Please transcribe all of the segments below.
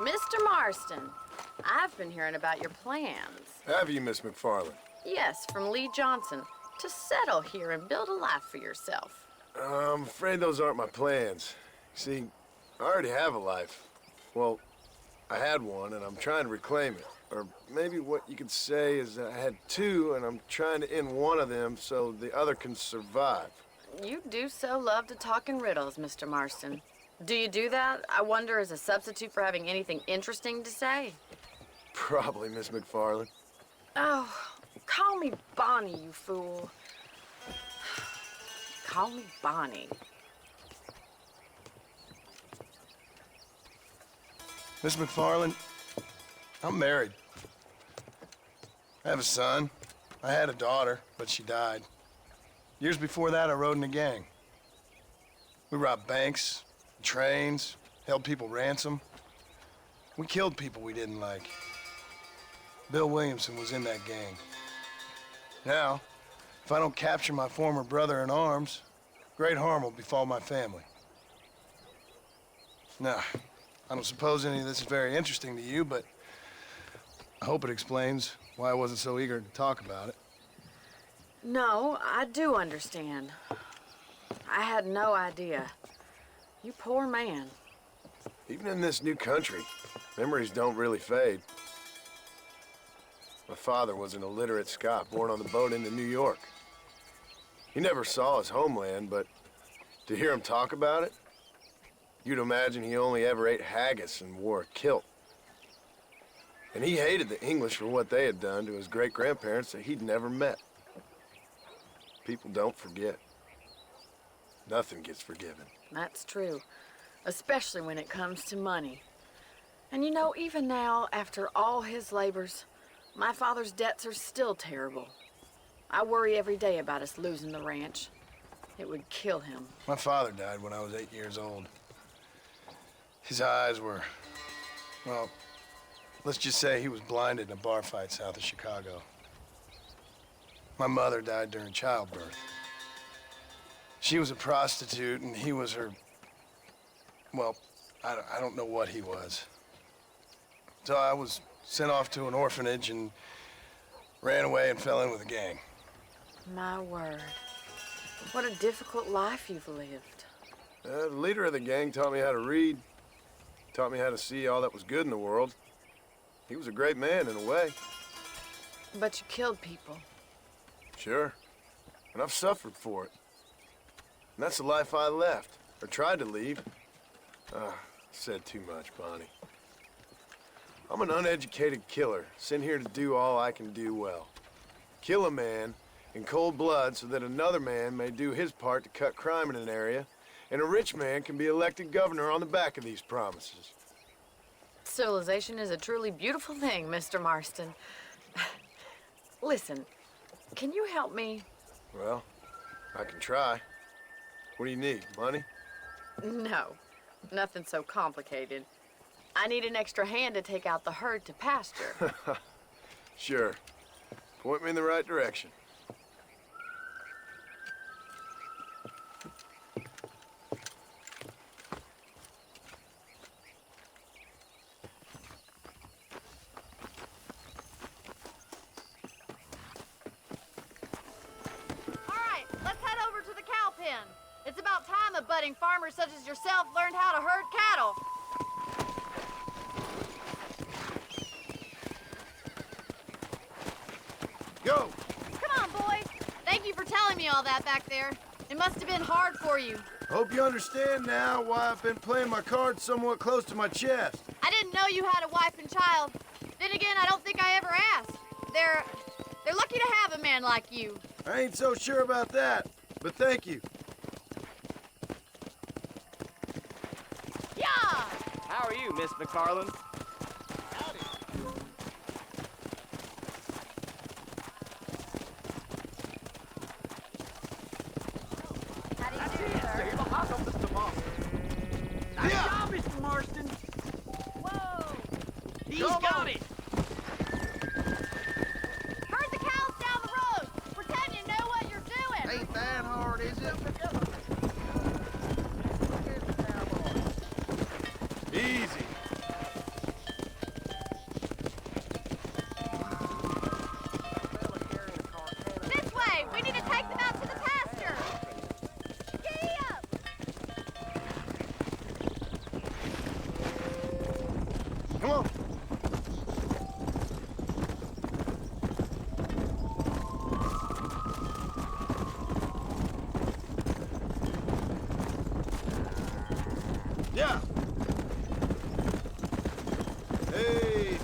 Mr. Marston, I've been hearing about your plans. Have you, Miss McFarland? Yes, from Lee Johnson, to settle here and build a life for yourself. I'm afraid those aren't my plans. See, I already have a life. Well, I had one, and I'm trying to reclaim it. Or maybe what you could say is that I had two, and I'm trying to end one of them so the other can survive. You do so love to talk in riddles, Mr. Marston. Do you do that, I wonder, as a substitute for having anything interesting to say? Probably, Miss McFarland. Oh, call me Bonnie, you fool. Call me Bonnie. Miss McFarland, I'm married. I have a son. I had a daughter, but she died. Years before that, I rode in a gang. We robbed banks, trains, held people ransom. We killed people we didn't like. Bill Williamson was in that gang. Now, if I don't capture my former brother in arms, great harm will befall my family. Now, I don't suppose any of this is very interesting to you, but I hope it explains why I wasn't so eager to talk about it. No, I do understand. I had no idea. You poor man. Even in this new country, memories don't really fade. My father was an illiterate Scot born on the boat into New York. He never saw his homeland, but to hear him talk about it, you'd imagine he only ever ate haggis and wore a kilt. And he hated the English for what they had done to his great-grandparents that he'd never met. People don't forget. Nothing gets forgiven. That's true, especially when it comes to money. And you know, even now, after all his labors, my father's debts are still terrible. I worry every day about us losing the ranch. It would kill him. My father died when I was 8 years old. His eyes were, well, let's just say he was blinded in a bar fight south of Chicago. My mother died during childbirth. She was a prostitute, and he was her, well, I don't know what he was. So I was sent off to an orphanage and ran away and fell in with a gang. My word. What a difficult life you've lived. The leader of the gang taught me how to read, taught me how to see all that was good in the world. He was a great man in a way. But you killed people. Sure. And I've suffered for it. And that's the life I left, or tried to leave. Said too much, Bonnie. I'm an uneducated killer, sent here to do all I can do well. Kill a man in cold blood so that another man may do his part to cut crime in an area, and a rich man can be elected governor on the back of these promises. Civilization is a truly beautiful thing, Mr. Marston. Listen, can you help me? Well, I can try. What do you need, money? No, nothing so complicated. I need an extra hand to take out the herd to pasture. Sure. Point me in the right direction. It's about time a budding farmer such as yourself learned how to herd cattle. Go! Come on, boys. Thank you for telling me all that back there. It must have been hard for you. Hope you understand now why I've been playing my cards somewhat close to my chest. I didn't know you had a wife and child. Then again, I don't think I ever asked. They're lucky to have a man like you. I ain't so sure about that, but thank you. Yeah! How are you, Miss McFarland? Howdy. How do you do, sir? Welcome, Mr. Marston. Nice job, Mr. Marston. Whoa! He's got it. Herd the cows down the road. Pretend you know what you're doing. Ain't that hard, is it? Easy. Yeah. Hey.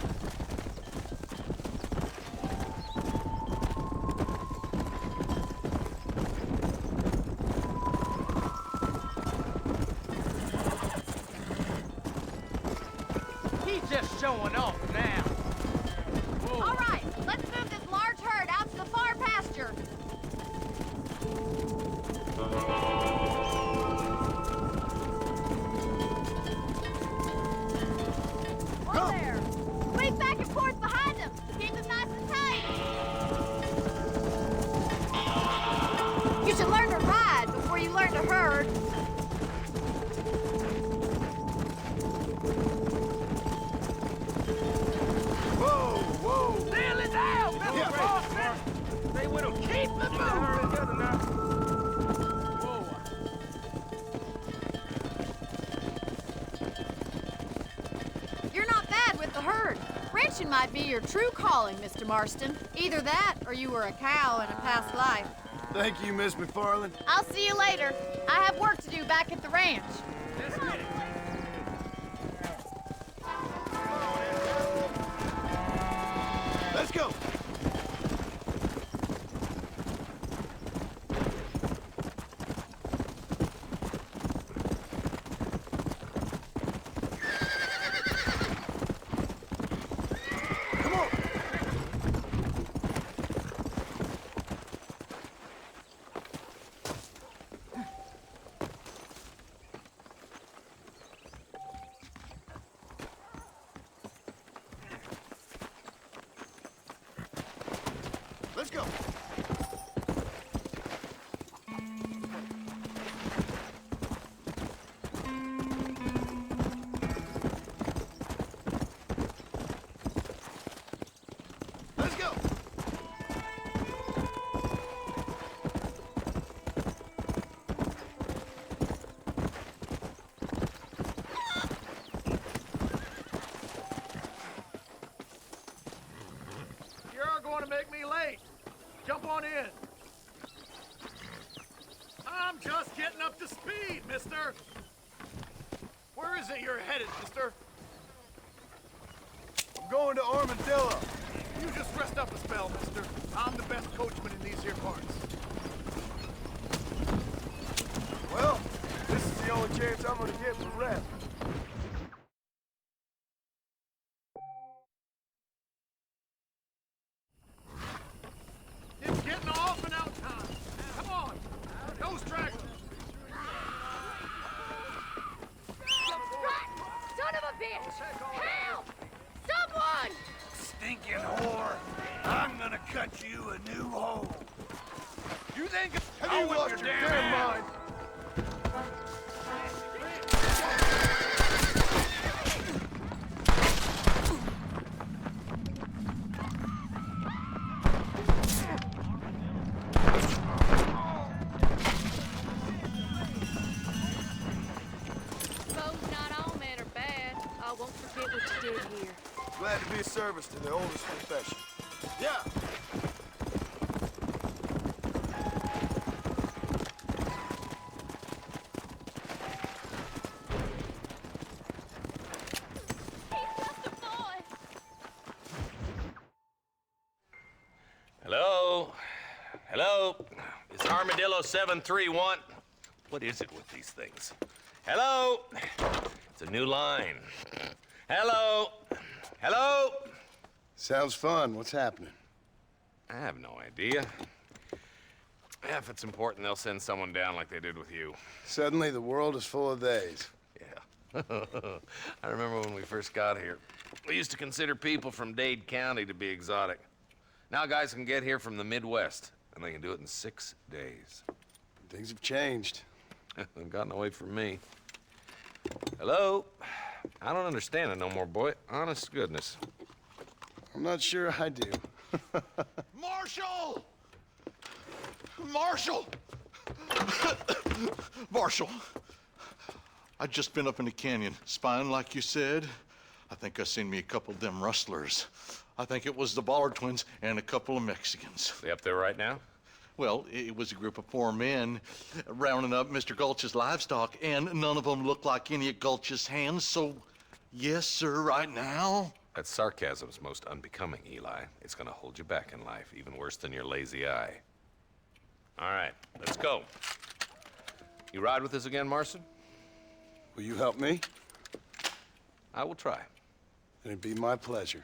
He's just showing off now. Whoa. All right, let's move this large herd out to the far pasture. Whoa there! Squeeze back and forth behind them. Keep them nice and tight. You should learn to ride before you learn to herd. Whoa, whoa. Nail it down, Mr. Yeah. Boston! They will keep the moving. Together now. Whoa. You're not bad with the herd. Ranching might be your true calling, Mr. Marston. Either that, or you were a cow in a past life. Thank you, Miss McFarland. I'll see you later. I have work to do back at the ranch. Let's get it. Let's go. Come on. Let's go. Let's go. You're going to make me late. Jump on in. I'm just getting up to speed, mister. Where is it you're headed, mister? I'm going to Armadillo. You just rest up a spell, mister. I'm the best coachman in these here parts. Well, this is the only chance I'm gonna get for rest. It's getting off and out time. Come on. No stragglers. Son of a bitch! Help! Someone! Stinking whore! I'm gonna cut you a new hole. You think it's Have you lost your damn mind? Both not all men are bad. I won't forget what you did here. Glad to be of service to the oldest profession. Yeah. He's just a boy. Hello? Hello? Is Armadillo 731? What is it with these things? Hello? It's a new line. Hello? Hello? Sounds fun. What's happening? I have no idea. If it's important, they'll send someone down like they did with you. Suddenly, the world is full of theys. Yeah. I remember when we first got here. We used to consider people from Dade County to be exotic. Now guys can get here from the Midwest, and they can do it in 6 days. Things have changed. They've gotten away from me. Hello? I don't understand it no more, boy. Honest to goodness. I'm not sure I do. Marshall! Marshall! Marshall! I just been up in the canyon, spying like you said. I think I seen me a couple of them rustlers. I think it was the Ballard twins and a couple of Mexicans. They up there right now? Well, it was a group of 4 men rounding up Mr. Gulch's livestock, and none of them looked like any of Gulch's hands, so yes, sir, right now. That sarcasm's most unbecoming, Eli. It's gonna hold you back in life, even worse than your lazy eye. All right, let's go. You ride with us again, Marston? Will you help me? I will try. It'd be my pleasure.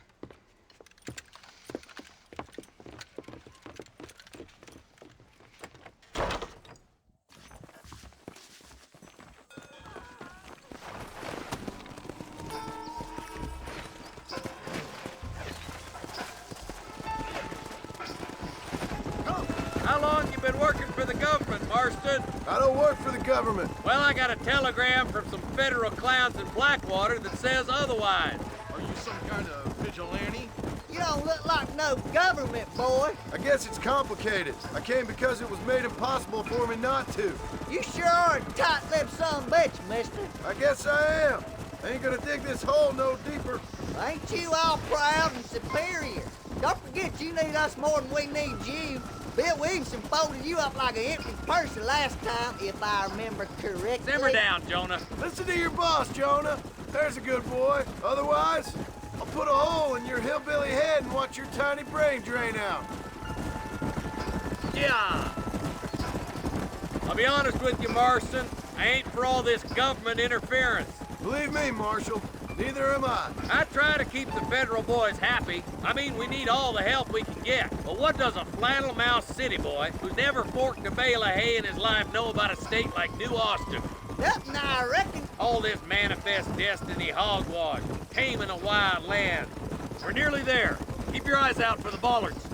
How long you been working for the government, Marston? I don't work for the government. Well, I got a telegram from some federal clowns in Blackwater that says otherwise. Are you some kind of vigilante? You don't look like no government boy. I guess it's complicated. I came because it was made impossible for me not to. You sure are a tight-lipped son of a bitch, mister. I guess I am. I ain't gonna dig this hole no deeper. Ain't you all proud and superior? Don't forget you need us more than we need you. Bill Williamson folded you up like an empty purse the last time, if I remember correctly. Simmer down, Jonah. Listen to your boss, Jonah. There's a good boy. Otherwise, I'll put a hole in your hillbilly head and watch your tiny brain drain out. Yeah. I'll be honest with you, Marston. I ain't for all this government interference. Believe me, Marshal, neither am I. I try to keep the federal boys happy. I mean, we need all the help we can get. But what does a flannel-mouthed city boy who's never forked a bale of hay in his life know about a state like New Austin? Nothing, I reckon. All this manifest destiny hogwash, taming a wild land. We're nearly there. Keep your eyes out for the bollards.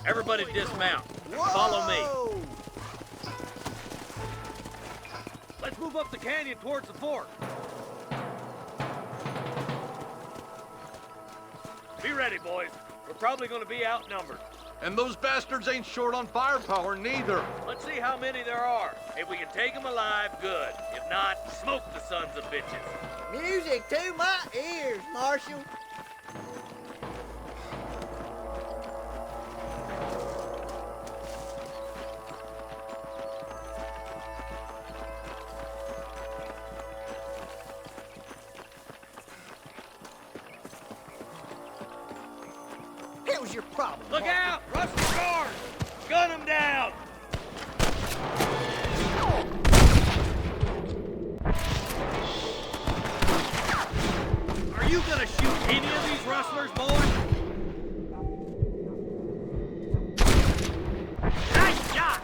Everybody dismount. Follow me. Whoa! Let's move up the canyon towards the fort. Be ready, boys. We're probably going to be outnumbered. And those bastards ain't short on firepower, neither. Let's see how many there are. If we can take them alive, good. If not, smoke the sons of bitches. Music to my ears, Marshal. Hell's your problem? Look Marshal? out! Rush the guards! Gun them down! Are you gonna shoot any of these rustlers, boys? Nice shot!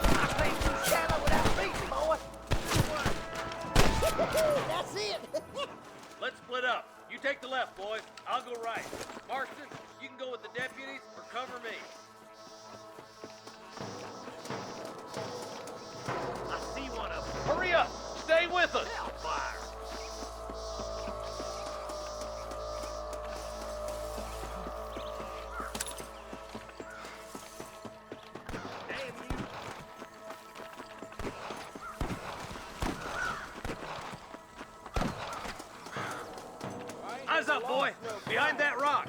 I think you shallow without beating, boy. That's it. Let's split up. You take the left, boys. I'll go right. Marston, you can go with the deputies or cover me. I see one of them. Hurry up! Stay with us! Hellfire! Eyes up, boy! Behind that rock!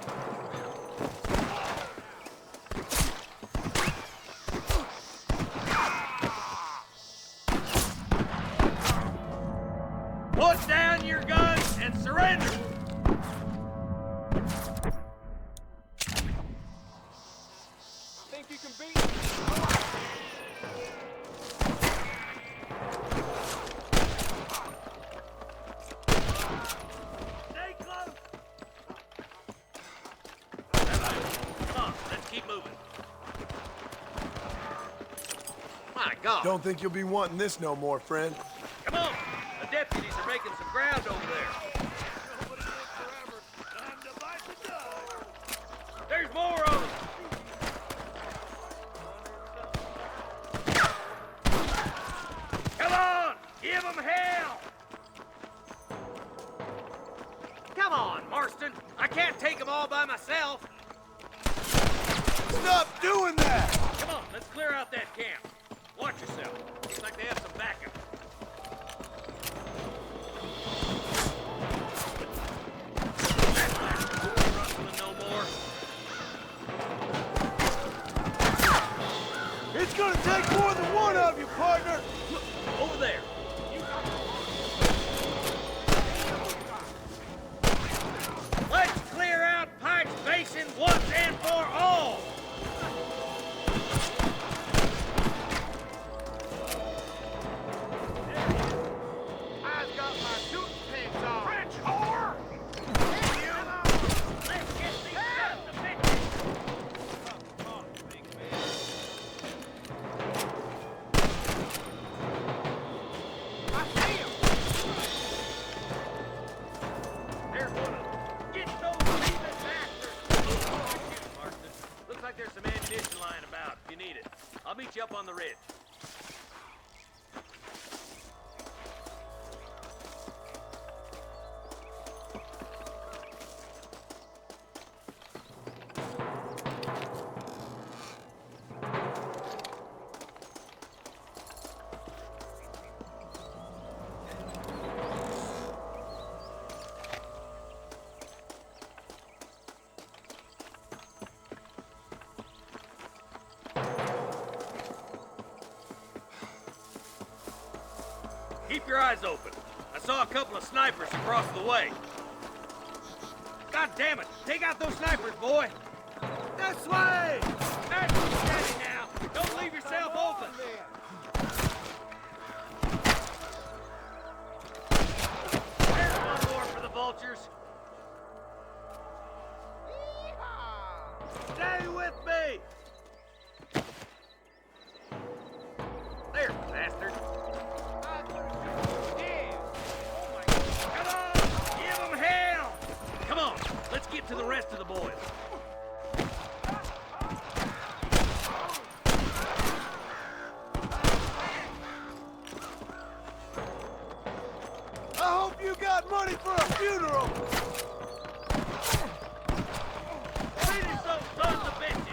Put down your guns and surrender! Think you can beat me? Stay close! Come on, let's keep moving. My God! Don't think you'll be wanting this no more, friend. Come on! The deputies are making some ground over there. Nobody lives forever. Time to bite the dust. There's more of them! Come on! Give them hell! Come on, Marston! I can't take them all by myself! Stop doing that! Come on, let's clear out that camp. Watch yourself. Looks like they have some backup. That's not rustling no more. It's gonna take more than one of you, partner! Look, over there. Let's clear out Pike's Basin once and for all! I've got my shooting pants on! French whore! Let's get these guns to fix. I see him! There's one of them. Get those heathen bastards! Marston. Looks like there's some ammunition lying about if you need it. I'll meet you up on the ridge. Keep your eyes open. I saw a couple of snipers across the way. God damn it! Take out those snipers, boy! This way! That's steady now! Don't leave yourself open! There's one more for the vultures. Stay with me! There, bastard. Come on! Give them hell! Come on, let's get to the rest of the boys. I hope you got money for a funeral! Finish those sons of bitches!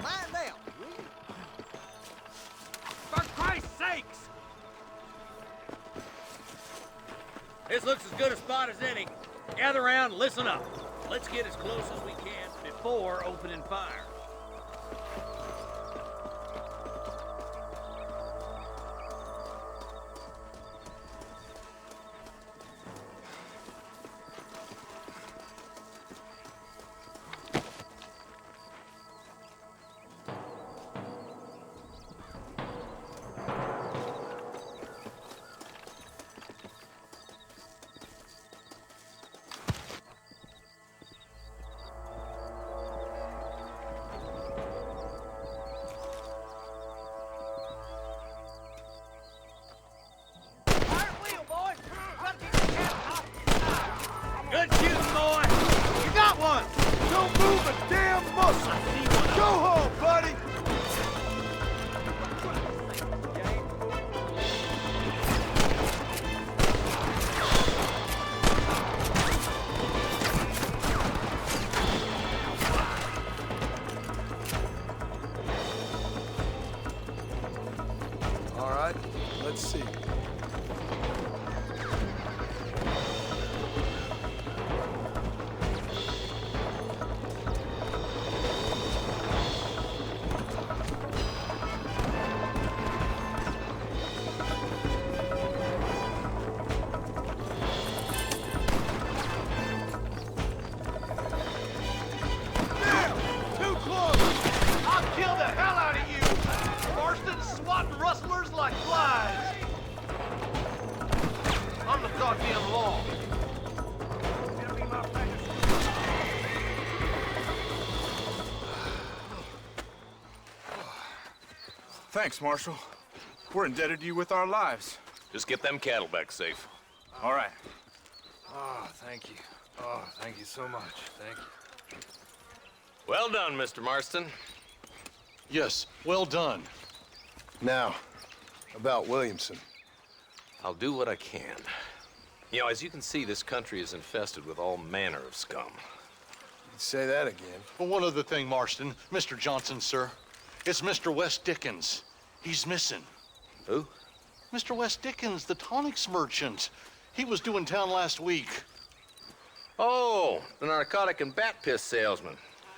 Mind out. For Christ's sakes! This looks as good a spot as any. Gather around, listen up. Let's get as close as we can before opening fire. Good shooting, boy! You got one! Don't move a damn muscle! Go home, buddy! All right, let's see. Damn! Too close! I'll kill the hell out of you! Marston's swatting rustlers like flies. On the goddamn law. Thanks, Marshal. We're indebted to you with our lives. Just get them cattle back safe. All right. Oh, thank you. Oh, thank you so much. Thank you. Well done, Mr. Marston. Yes, well done. Now, about Williamson. I'll do what I can. You know, as you can see, this country is infested with all manner of scum. You'd say that again. Well, one other thing, Marston. Mr. Johnson, sir. It's Mr. Wes Dickens. He's missing. Who? Mr. Wes Dickens, the tonics merchant. He was due in town last week. Oh, the narcotic and bat piss salesman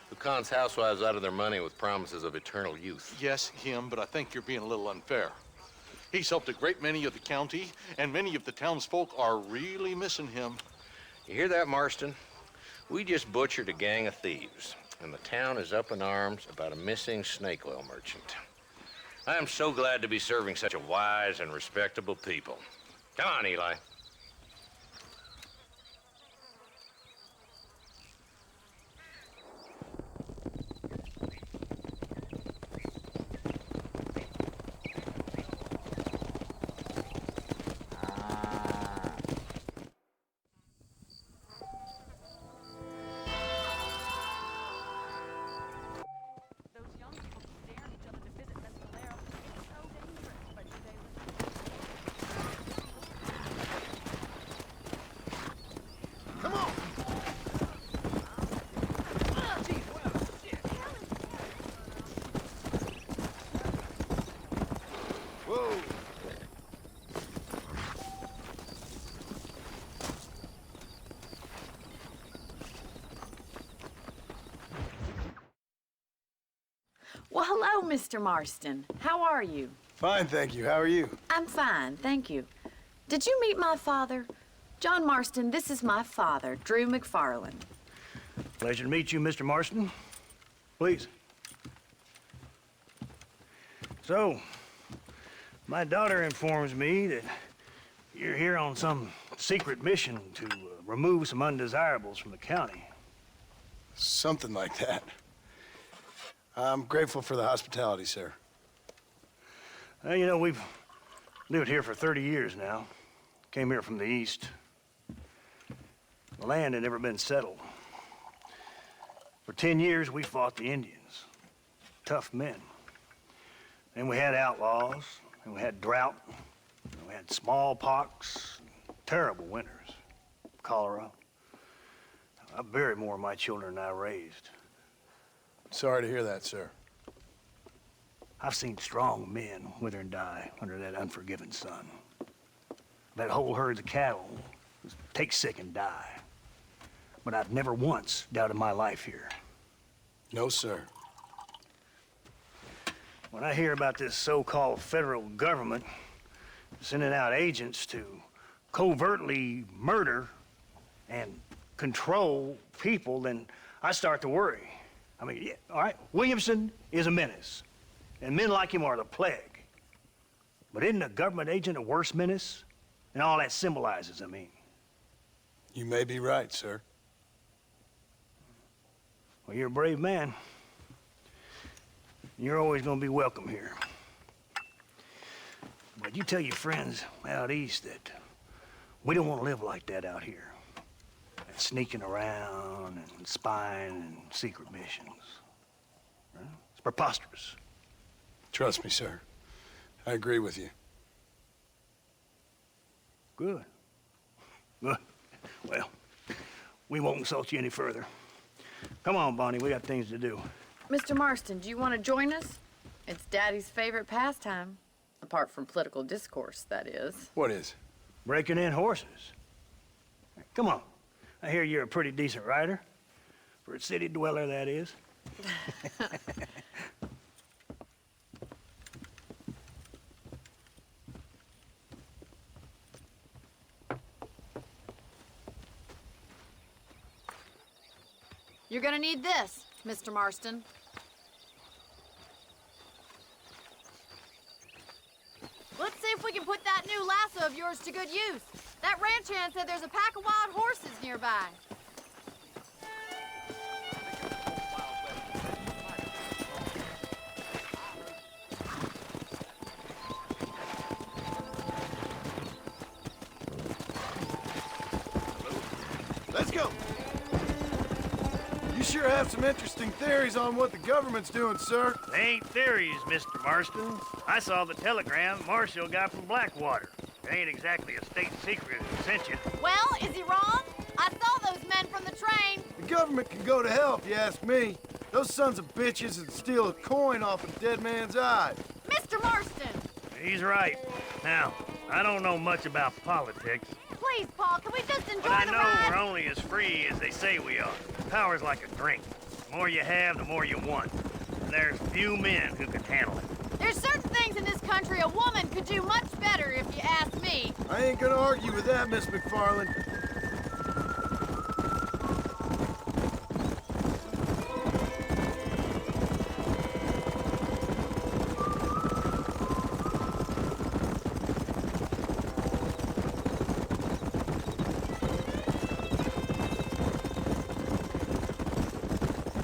who cons housewives out of their money with promises of eternal youth. Yes, him, but I think you're being a little unfair. He's helped a great many of the county, and many of the townsfolk are really missing him. You hear that, Marston? We just butchered a gang of thieves, and the town is up in arms about a missing snake oil merchant. I am so glad to be serving such a wise and respectable people. Come on, Eli. Well, hello, Mr. Marston. How are you? Fine, thank you. How are you? I'm fine, thank you. Did you meet my father? John Marston, this is my father, Drew McFarland. Pleasure to meet you, Mr. Marston. Please. So, my daughter informs me that you're here on some secret mission to remove some undesirables from the county. Something like that. I'm grateful for the hospitality, sir. You know, we've lived here for 30 years now. Came here from the east. The land had never been settled. For 10 years, we fought the Indians. Tough men. Then we had outlaws, and we had drought, and we had smallpox, terrible winters, cholera. I buried more of my children than I raised. Sorry to hear that, sir. I've seen strong men wither and die under that unforgiving sun. That whole herds of cattle take sick and die. But I've never once doubted my life here. No, sir. When I hear about this so-called federal government sending out agents to covertly murder and control people, then I start to worry. I mean, yeah, all right, Williamson is a menace, and men like him are the plague. But isn't a government agent a worse menace? And all that symbolizes, I mean. You may be right, sir. Well, you're a brave man. You're always gonna be welcome here. But you tell your friends out east that we don't want to live like that out here. Sneaking around and spying and secret missions. Right? It's preposterous. Trust me, sir. I agree with you. Good. Good. Well, we won't insult you any further. Come on, Bonnie, we got things to do. Mr. Marston, do you want to join us? It's Daddy's favorite pastime. Apart from political discourse, that is. What is? Breaking in horses. Come on. I hear you're a pretty decent rider. For a city dweller, that is. You're gonna need this, Mr. Marston. Let's see if we can put that new lasso of yours to good use. That ranch hand said there's a pack of wild horses nearby. Let's go. sure have some interesting theories on what the government's doing, sir. They ain't theories, Mr. Marston. I saw the telegram Marshall got from Blackwater. It ain't exactly a state secret who sent you. Well, is he wrong? I saw those men from the train. The government can go to hell if you ask me. Those sons of bitches would steal a coin off a dead man's eye. Mr. Marston! He's right. Now, I don't know much about politics, Please, Paul, can we just enjoy but I the know ride? we're only as free as they say we are. Power's like a drink. The more you have, the more you want. And there's few men who can handle it. There's certain things in this country a woman could do much better if you ask me. I ain't gonna argue with that, Miss McFarland.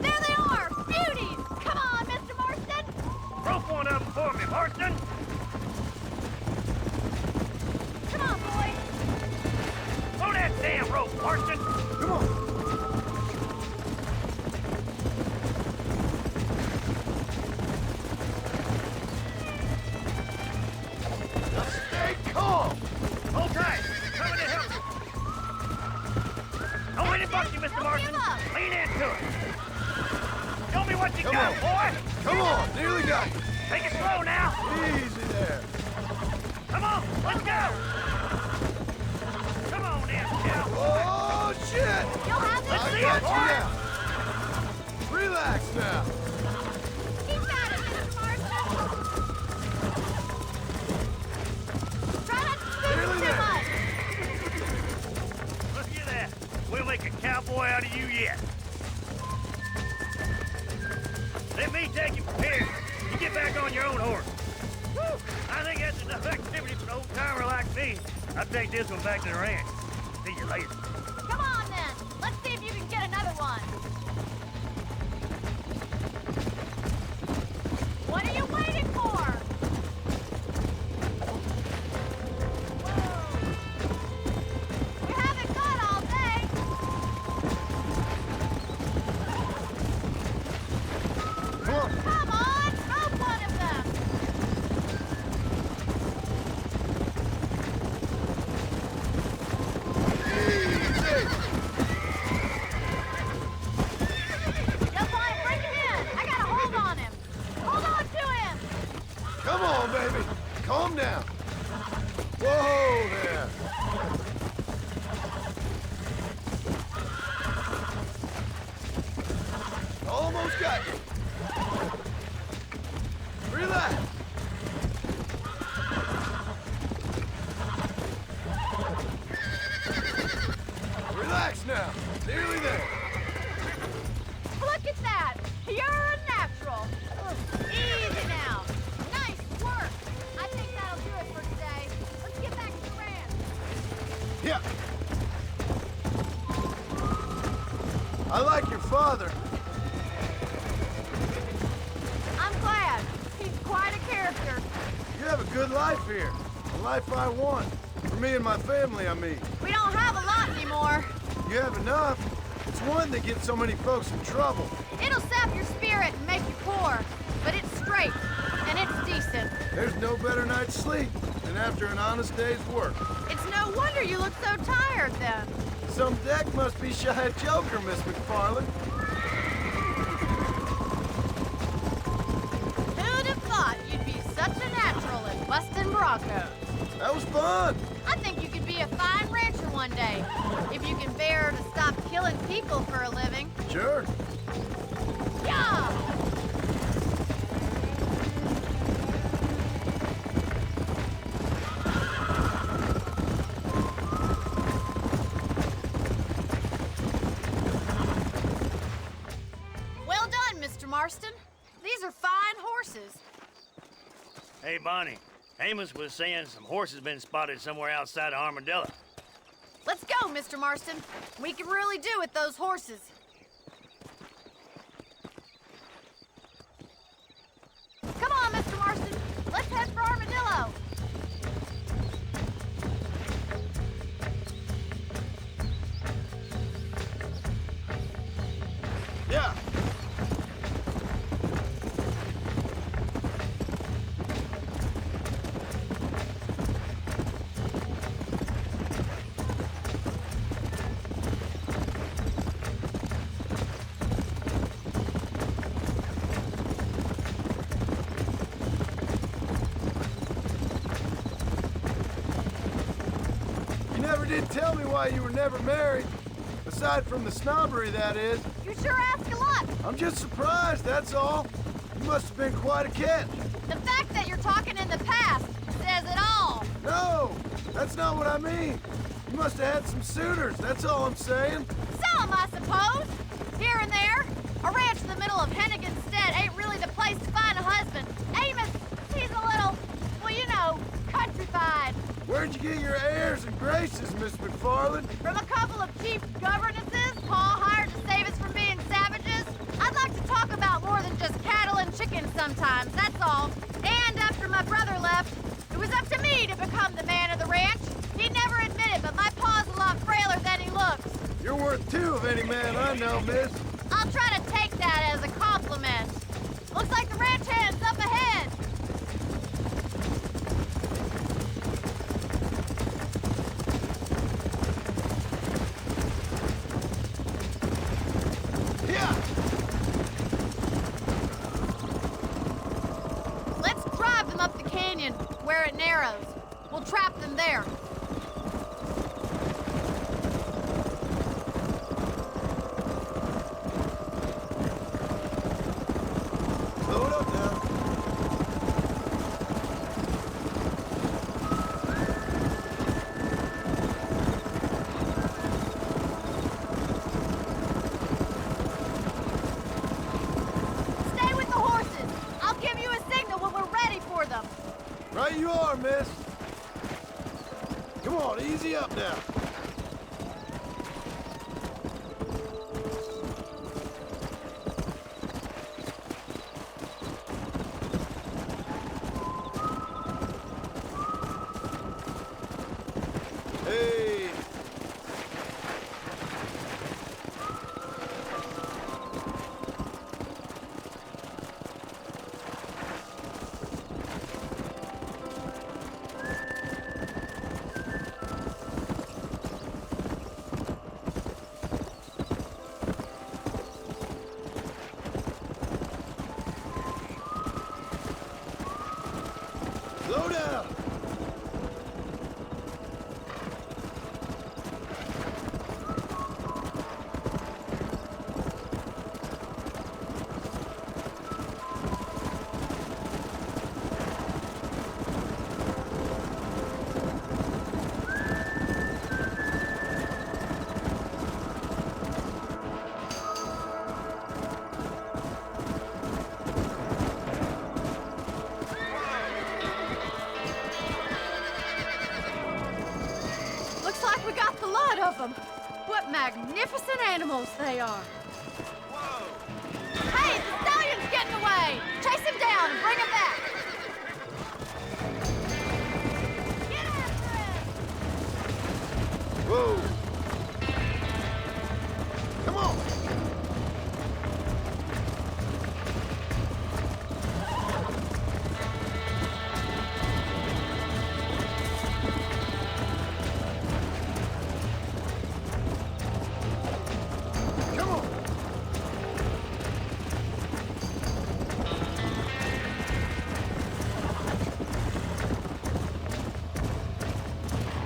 There they are! Beauties! Come on, Mr. Marston! Rope one up for me, Marston! Come on, boys! Throw that damn rope, Marston! Come on. Now stay calm. Hold tight! Coming to help you! Don't let it bust you, Mr. Marston! give up. Lean into it! Show me what you Come got, on. boy! Come on, nearly got you. Take it slow now! Easy there. Come on, let's go! Come on then, Cal! Oh, shit! You'll have this, I see got it, you boy. now. Relax now. Keep at it, Mr. Marston! Try not to spook Nearly too there. much! Look at that! We'll make a cowboy out of you yet! Let me take you from here. You get back on your own horse. Whew. I think that's enough activity for an old-timer like me. I'll take this one back to the ranch. See you later. Come on, then! Let's see if you can get another one! What are you waiting for? Whoa. We haven't got all day! Come on. Come on! Rope one of them! Easy. Young boy, bring him in! I got a hold on him! Hold on to him! Come on, baby. Calm down. Whoa there. Almost got you. Relax. Relax now. Nearly there. Look at that! You're a natural! Easy now! Nice work! I think that'll do it for today. Let's get back to the ranch. Yeah. I like your father. I'm glad. He's quite a character. You have a good life here. A life I want. For me and my family, I mean. We don't have a lot anymore. You have enough. It's one that gets so many folks in trouble. It'll sap your spirit and make you poor. But it's straight, and it's decent. There's no better night's sleep than after an honest day's work. It's no wonder you look so tired then. Some deck must be shy of Joker, Miss McFarland. Who'd have thought you'd be such a natural at busting Broncos? That was fun. I think you could be a fine rancher one day, if you can bear to stop killing people for a living. Sure. Yeah! Well done, Mr. Marston. These are fine horses. Hey, Bonnie. Amos was saying some horses been spotted somewhere outside of Armadillo. Let's go, Mr. Marston. We can really do with those horses. Come on, Mr. Marston. Let's head for Armadillo. Yeah. tell me why you were never married. Aside from the snobbery, that is. You sure ask a lot. I'm just surprised, that's all. You must have been quite a catch. The fact that you're talking in the past says it all. No, that's not what I mean. You must have had some suitors, that's all I'm saying. Some, I suppose. Here and there. A ranch in the middle of Hennigan's Stead ain't really the place to find a husband. Amos, he's a little, well, you know, countrified. Where'd you get your airs and graces, Miss McFarland? From a couple of cheap governesses Pa hired to save us from being savages. I'd like to talk about more than just cattle and chickens sometimes, that's all. And after my brother left, it was up to me to become the man of the ranch. He never admitted, but my pa's a lot frailer than he looks. You're worth two of any man I know, miss. I'll try to take that as a compliment. Looks like the ranch hand's up ahead. Yeah! Let's drive them up the canyon where it narrows. We'll trap them there. Slow it up now. Stay with the horses. I'll give you a signal when we're ready for them. Right you are, miss. Come on, easy up now. Hey. Slow down. Looks like we got the lot of them. What magnificent animals they are. Hey, the stallion's getting away. Chase him down and bring him back. Get after him. Whoa. Come on. Come on.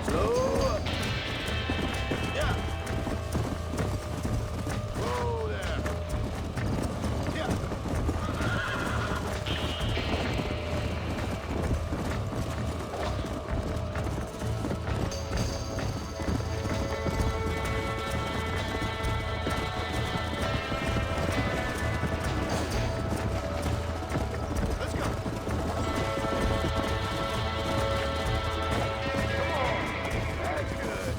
Slow up. Yeah. Whoa there. Yeah. Let's go. Come on. That's good.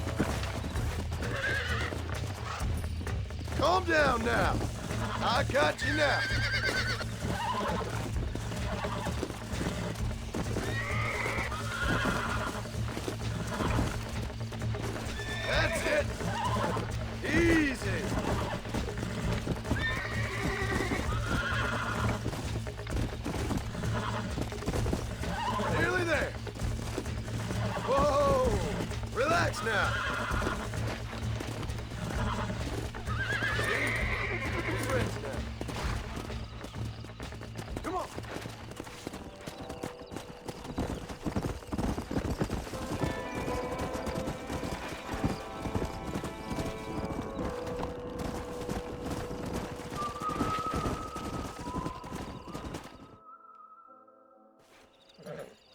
Calm down now. I got you now. That's it. Easy. Nearly there. Whoa. Relax now. See? We're friends now.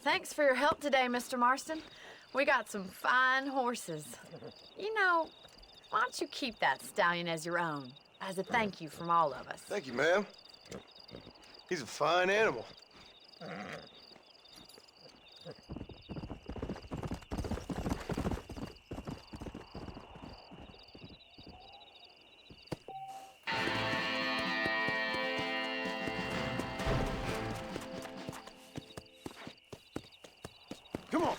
Thanks for your help today, Mr. Marston. We got some fine horses. You know, why don't you keep that stallion as your own, as a thank you from all of us? Thank you, ma'am. He's a fine animal. Come on.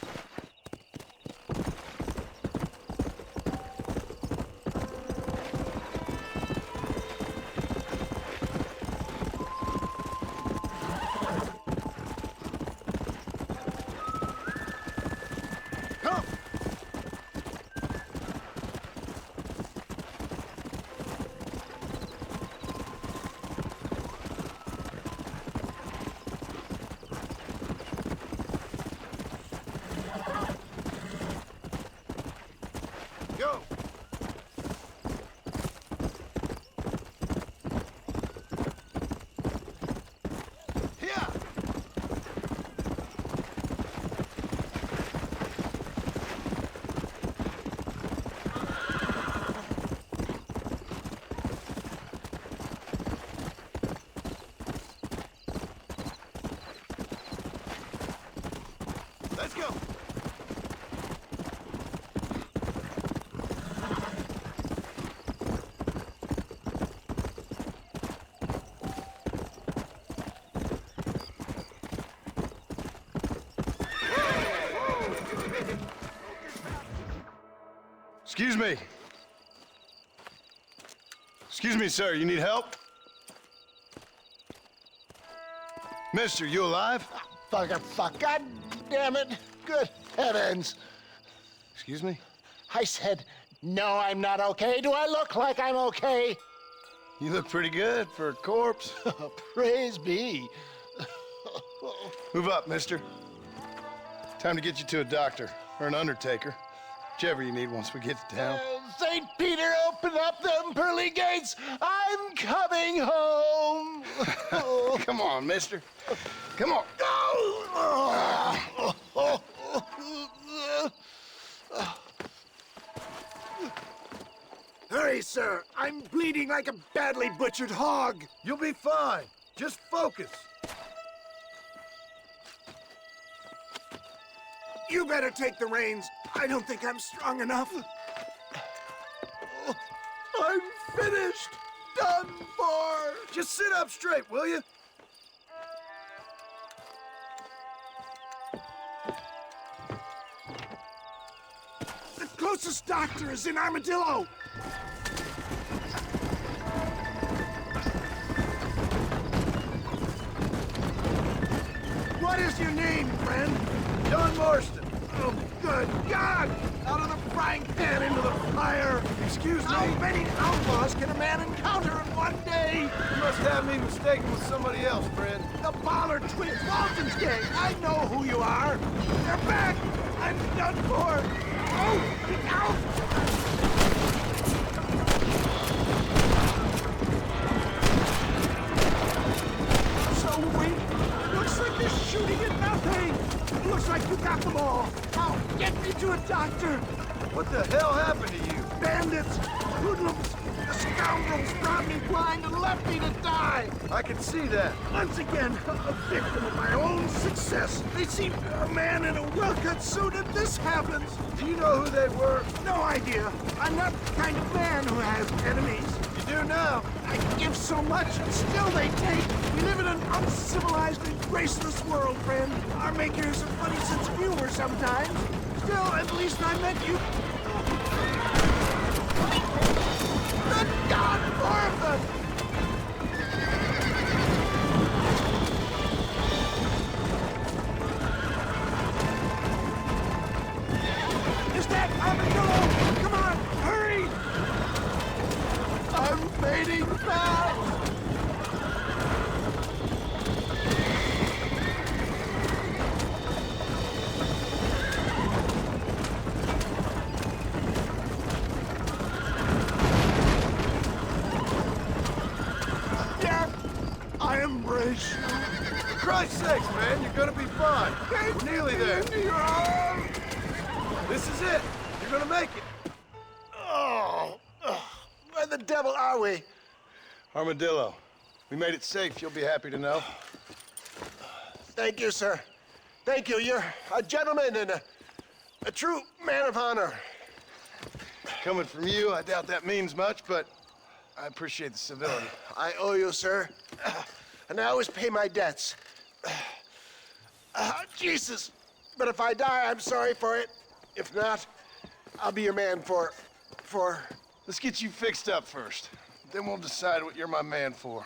Come. Go. Here. Let's go. Excuse me. Excuse me, sir. You need help? Mister, you alive? Fuck, God damn it. Good heavens. Excuse me? I said, no, I'm not okay. Do I look like I'm okay? You look pretty good for a corpse. Praise be. Move up, mister. Time to get you to a doctor or an undertaker. Whichever you need once we get to town. St. Peter, open up them pearly gates. I'm coming home. Come on, mister. Come on. Hurry, sir. I'm bleeding like a badly butchered hog. You'll be fine. Just focus. You better take the reins. I don't think I'm strong enough. I'm finished. Done for. Just sit up straight, will you? The closest doctor is in Armadillo. What is your name, friend? John Marston. Oh, good God! Out of the frying pan into the fire! Excuse me? How many outlaws can a man encounter in one day? You must have me mistaken with somebody else, friend. The Pollard twins, Walton's gang! I know who you are! They're back! I'm done for! Oh, look out! So weak! Looks like they're shooting at nothing! Looks like you got them all! Now, get me to a doctor! What the hell happened to you? Bandits! Hoodlums! The scoundrels robbed me blind and left me to die! I can see that. Once again, a victim of my own success. They seem a man in a well-cut suit and this happens. Do you know who they were? No idea. I'm not the kind of man who has enemies. You do now. I give so much and still they take. We live in an uncivilized and graceless world, friend. Our maker has a funny sense of humor sometimes. Still, at least I met you. Good God, four of them! Is that Armadillo? Come on, hurry! I'm fading fast! Christ's sakes, man, you're gonna be fine. We're nearly there. This is it. You're gonna make it. Oh, where the devil are we? Armadillo, we made it safe. You'll be happy to know. Thank you, sir. Thank you. You're a gentleman and a true man of honor. Coming from you, I doubt that means much, but I appreciate the civility. I owe you, sir. And I always pay my debts. Jesus. But if I die, I'm sorry for it. If not, I'll be your man for... Let's get you fixed up first. Then we'll decide what you're my man for.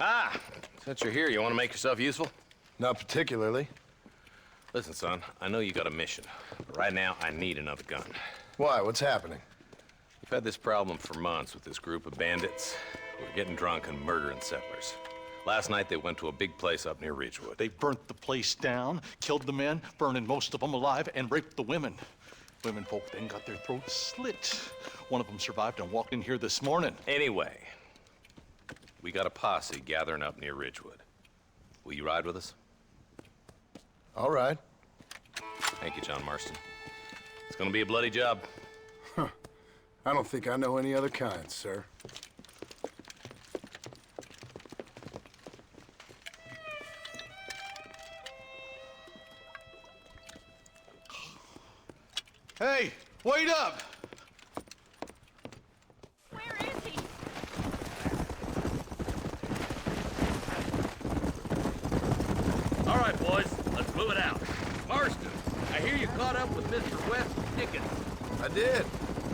Ah, since you're here, you want to make yourself useful? Not particularly. Listen, son, I know you got a mission, but right now I need another gun. Why? What's happening? We've had this problem for months with this group of bandits who are getting drunk and murdering settlers. Last night they went to a big place up near Ridgewood. They burnt the place down, killed the men, burning most of them alive, and raped the women. Women folk then got their throats slit. One of them survived and walked in here this morning. Anyway, we got a posse gathering up near Ridgewood. Will you ride with us? All right. Thank you, John Marston. It's gonna be a bloody job. I don't think I know any other kind, sir. Hey, wait up! Where is he? All right, boys, let's move it out. Marston, I hear you caught up with Mr. West Dickens. I did.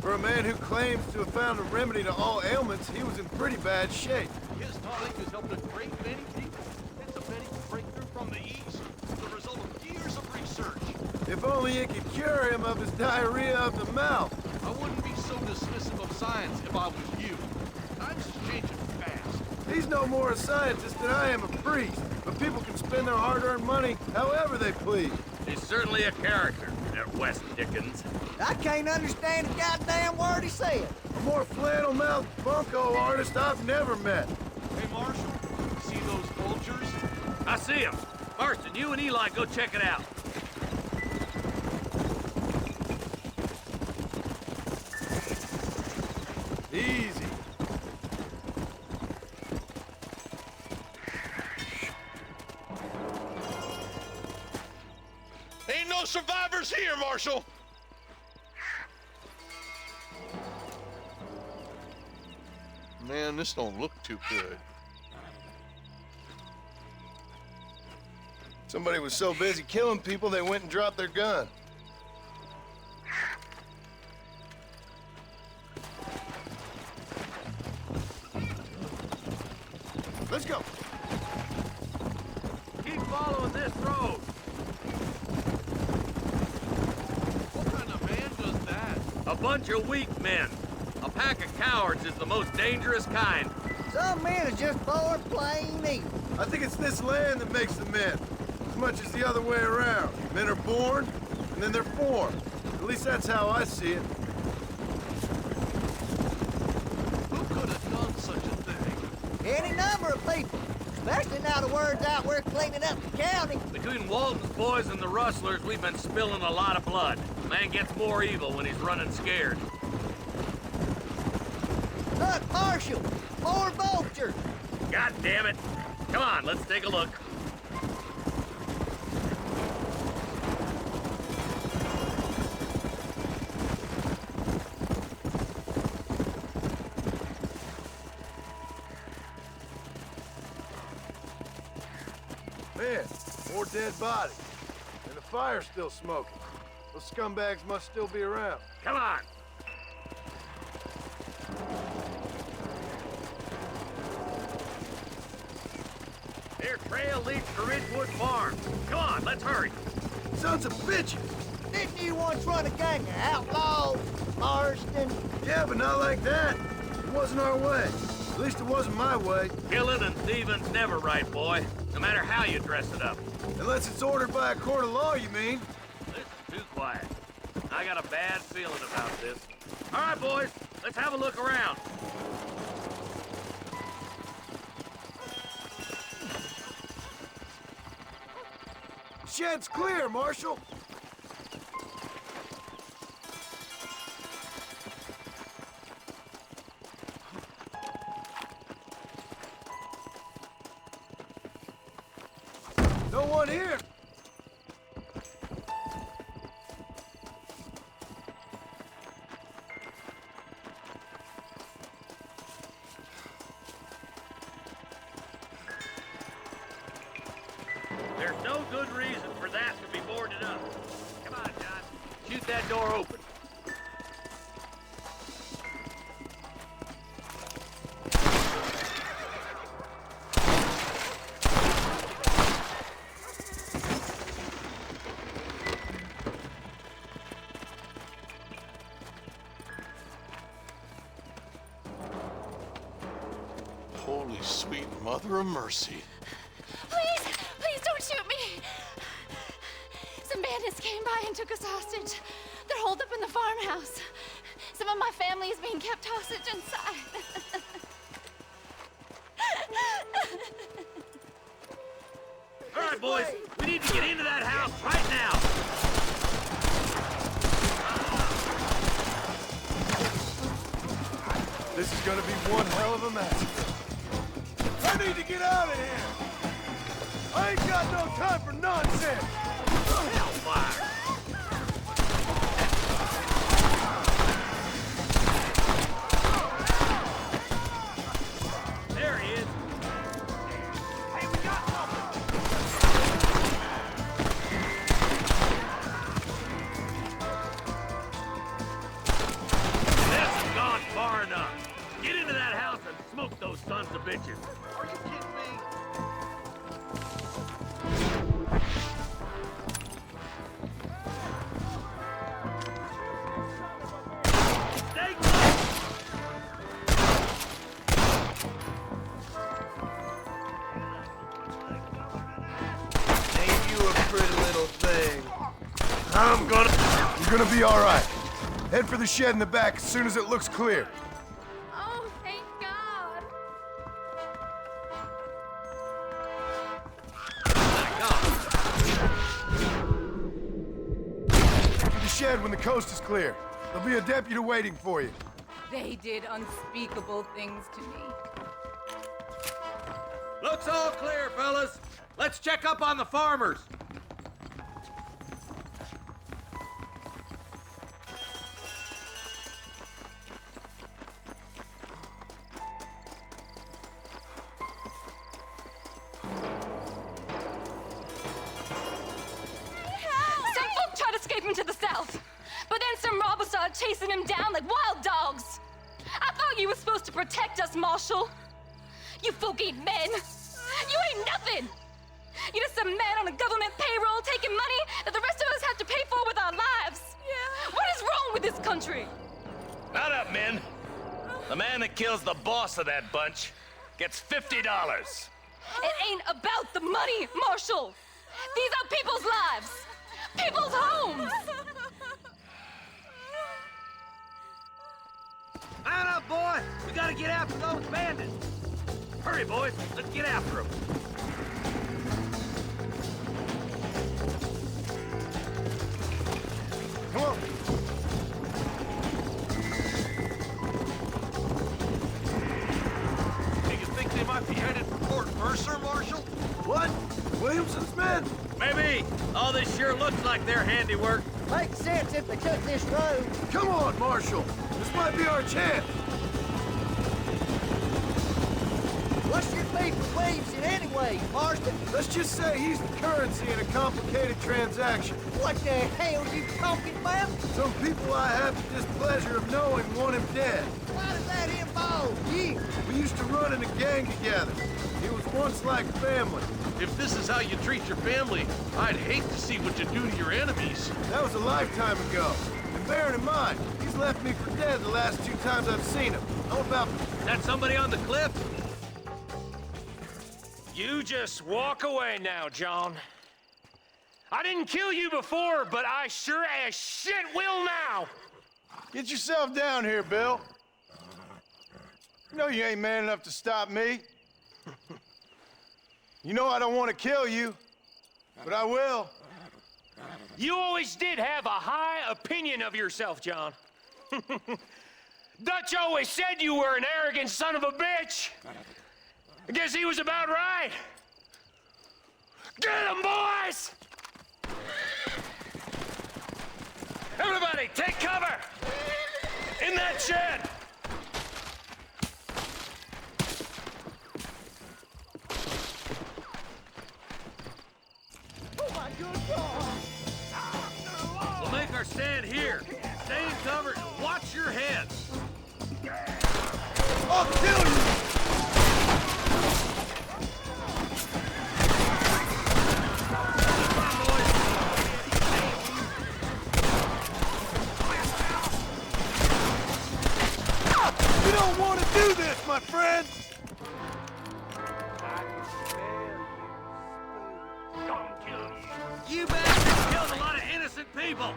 For a man who claims to have found a remedy to all ailments, he was in pretty bad shape. His tonic has helped a great many people. It's a medical breakthrough from the East, the result of years of research. If only it could cure him of his diarrhea of the mouth. I wouldn't be so dismissive of science if I was you. Times is changing fast. He's no more a scientist than I am a priest, but people can spend their hard-earned money however they please. He's certainly a character, that West Dickens. I can't understand a goddamn word he said. A more flannel-mouthed bunco artist I've never met. Hey, Marshal, see those vultures? I see him. Marston, you and Eli go check it out. Easy. Ain't no survivors here, Marshal! Man, this don't look too good. Somebody was so busy killing people, they went and dropped their gun. Let's go. Keep following this road. What kind of man does that? A bunch of weak men. A pack of cowards is the most dangerous kind. Some men is just born plain evil. I think it's this land that makes the men, as much as the other way around. Men are born, and then they're formed. At least that's how I see it. Who could have done such a thing? Any number of people. Especially now the word's out we're cleaning up the county. Between Walton's boys and the rustlers, we've been spilling a lot of blood. Man gets more evil when he's running scared. Look, Marshal, more vultures. God damn it. Come on, let's take a look. Man, more dead bodies. And the fire's still smoking. Those scumbags must still be around. Come on. Their trail leads to Ridgewood Farm. Come on, let's hurry. Sons of bitches! Didn't you once run a gang of outlaws, Marston? Yeah, but not like that. It wasn't our way. At least it wasn't my way. Killing and thieving's never right, boy. No matter how you dress it up. Unless it's ordered by a court of law, you mean? This is too quiet. I got a bad feeling about this. All right, boys, let's have a look around. Shed's clear, Marshal. No one here. There's no good reason for that to be boarded up. Come on, John. Shoot that door open. Holy sweet mother of mercy. Please, please don't shoot me. Some bandits came by and took us hostage. They're holed up in the farmhouse. Some of my family is being kept hostage inside. All right, boys, we need to get into that house right now. This is gonna be one hell of a massacre. I need to get out of here! I ain't got no time for nonsense! Hellfire! There he is. Hey, we got something! This has gone far enough. Get into that house and smoke those sons of bitches. Are you kidding me? Stay close! Ain't you a pretty little thing? You're gonna be all right. Head for the shed in the back as soon as it looks clear. Oh, thank God. To the shed when the coast is clear. There'll be a deputy waiting for you. They did unspeakable things to me. Looks all clear, fellas. Let's check up on the farmers. Some folk tried escaping to the south, but then some robbers started chasing him down like wild dogs. I thought you were supposed to protect us, Marshal. You folk ain't men. You ain't nothing. You're just some man on a government payroll taking money that the rest of us have to pay for with our lives. Yeah. What is wrong with this country? Not up, men. The man that kills the boss of that bunch gets $50. It ain't about the money, Marshal. These are people's lives, people's homes. Mount up, boy! We gotta get after those bandits! Hurry, boys! Let's get after them! Come on. Do you think they might be headed for Fort Mercer, Marshal? What? Williamson's men? Maybe! All this sure looks like their handiwork. Makes sense if they took this road. Come on, Marshal. This might be our chance. What's your me for Williamson anyway, Marston? Let's just say he's the currency in a complicated transaction. What the hell are you talking about? Some people I have the displeasure of knowing want him dead. Why does that involve you? We used to run in a gang together. It was once like family. If this is how you treat your family, I'd hate to see what you do to your enemies. That was a lifetime ago. And bearing in mind, he's left me for dead the last 2 times I've seen him. How about... That somebody on the cliff? You just walk away now, John. I didn't kill you before, but I sure as shit will now! Get yourself down here, Bill. You know you ain't man enough to stop me. You know I don't want to kill you, but I will. You always did have a high opinion of yourself, John. Dutch always said you were an arrogant son of a bitch. I guess he was about right. Get him, boys! Everybody, take cover! In that shed! Oh my good God! We'll make our stand here. Stay in cover and watch your heads. I'll kill you! You don't want to do this, my friend! You bastards killed a lot of innocent people.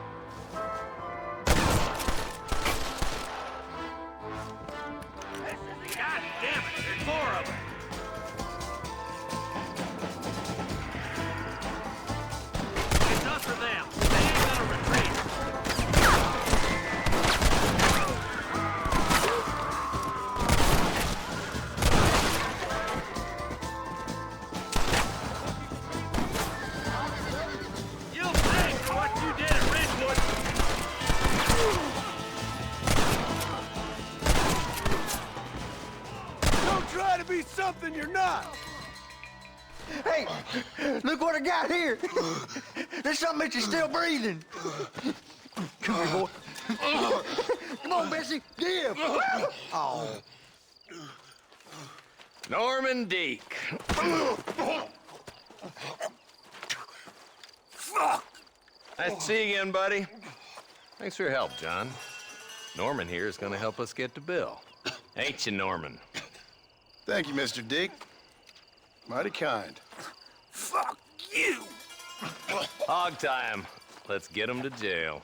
God damn it, there's 4 of them. It's us or them. They ain't gonna retreat. You'll pay for what you did at Redwood. Don't try to be something you're not! Hey, look what I got here. There's something that you're still breathing. Come here, boy. Come on, Bessie. Give. Oh. Norman Deek. Nice to see you again, buddy. Thanks for your help, John. Norman here is gonna help us get to Bill. Ain't you, Norman? Thank you, Mr. Deke. Mighty kind. Fuck you! Hog time. Let's get him to jail.